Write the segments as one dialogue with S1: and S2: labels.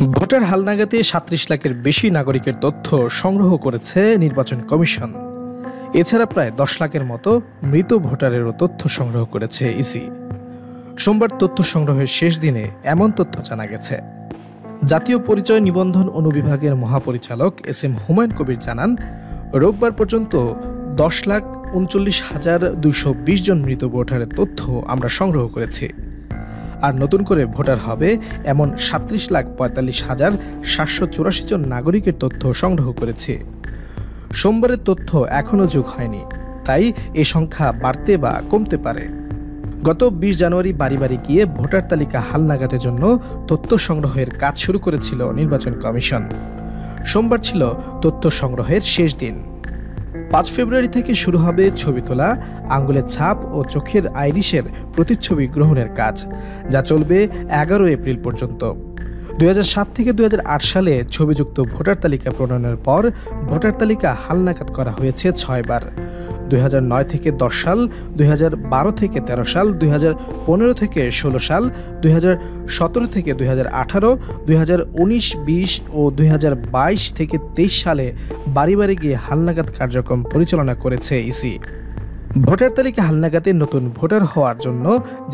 S1: Voter হালনাগাদে ৩৭ লাখের বেশি নাগরিকের তথ্য সংগ্রহ করেছে নির্বাচন কমিশন। এছাড়া প্রায় ১০ লাখের মতো মৃত ভোটারেরও তথ্য সংগ্রহ করেছে ইসি। সোমবার তথ্য সংগ্রহের শেষ দিনে এমন তথ্য জানা গেছে। জাতীয় পরিচয় নিবন্ধন অনুবিভাগের মহাপরিচালক এস এম হুমায়ুন কবির জানান, রোববার পর্যন্ত ১০,৩৯,২২০ জন মৃত ভোটারের তথ্য আমরা সংগ্রহ করেছি। আর নতুন করে ভোটার হবে এমন ৩৭,৪৫,৭৮৪ জন নাগরিকের তথ্য সংগ্রহ করেছে। সোমবারের তথ্য এখনও যোগ হয়নি, তাই এ সংখ্যা বাড়তে বা কমতে পারে। গত ২০ জানুয়ারি বাড়ি বাড়ি গিয়ে ভোটার তালিকা হালনাগাদের জন্য তথ্য সংগ্রহের কাজ শুরু করেছিল নির্বাচন কমিশন। সোমবার ছিল তথ্য সংগ্রহের শেষ দিন। ৫ ফেব্রুয়ারি থেকে শুরু হবে ছবি তোলা, আঙ্গুলের ছাপ ও চোখের আইরিশের প্রতিচ্ছবি গ্রহণের কাজ, যা চলবে ১১ এপ্রিল পর্যন্ত। ২০০৭ থেকে ২০০৮ সালে ছবিযুক্ত ভোটার তালিকা প্রণয়নের পর ভোটার তালিকা হালনাগাদ করা হয়েছে ৬ বার। ২০০৯ থেকে ১০ সাল, ২০১২ থেকে ১৩ সাল, ২০১৫ থেকে ১৬ সাল, ২০১৭ থেকে ২০১৮, ২০১৯-২০ ও ২০২২ থেকে ২৩ সালে বাড়ি বাড়ি গিয়ে হালনাগাদ কার্যক্রম পরিচালনা করেছে ইসি। ভোটার তালিকা হালনাগাদে নতুন ভোটার হওয়ার জন্য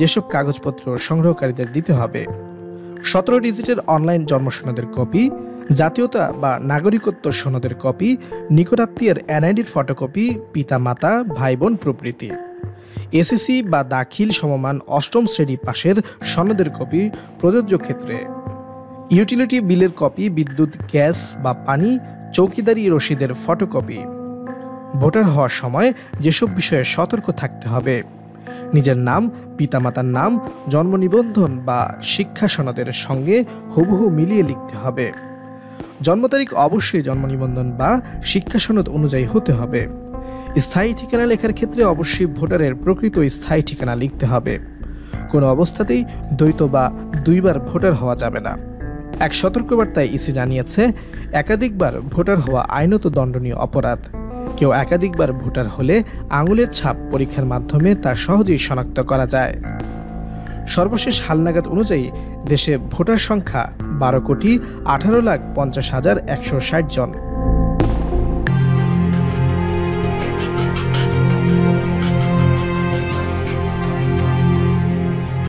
S1: যেসব কাগজপত্র সংগ্রহকারীদের দিতে হবে: ১৭ ডিজিটের অনলাইন জন্ম সনদের কপি, জাতীয়তা বা নাগরিকত্ব সনদের কপি, নিকটাত্মীয়ের এনআইডির ফটোকপি, পিতামাতা, ভাই বোন প্রভৃতি। এসএসসি বা দাখিল সমমান অষ্টম শ্রেণী পাশের সনদের কপি প্রযোজ্য ক্ষেত্রে। ইউটিলিটি বিলের কপি, বিদ্যুৎ, গ্যাস বা পানি, চৌকিদারি রসিদের ফটোকপি। ভোটার হওয়ার সময় যেসব বিষয়ে সতর্ক থাকতে হবে: নিজের নাম, পিতামাতার নাম জন্ম নিবন্ধন বা শিক্ষা সনদের সঙ্গে হুবহু মিলিয়ে লিখতে হবে। জন্ম তারিখ অবশ্যই জন্ম নিবন্ধন বা শিক্ষা সনদ অনুযায়ী হতে হবে। স্থায়ী ঠিকানা লেখার ক্ষেত্রে অবশ্যই ভোটারের প্রকৃত স্থায়ী ঠিকানা লিখতে হবে। কোনো অবস্থাতেই দ্বৈত বা দুইবার ভোটার হওয়া যাবে না। এক সতর্কবার্তায় ইসি জানিয়েছে, একাধিকবার ভোটার হওয়া আইনত দণ্ডনীয় অপরাধ। কেউ একাধিকবার ভোটার হলে আঙুলের ছাপ পরীক্ষার মাধ্যমে তা সহজেই শনাক্ত করা যায়। সর্বশেষ হালনাগাদ অনুযায়ী দেশে ভোটার সংখ্যা ১২,১৮,৫০,১৬০ জন।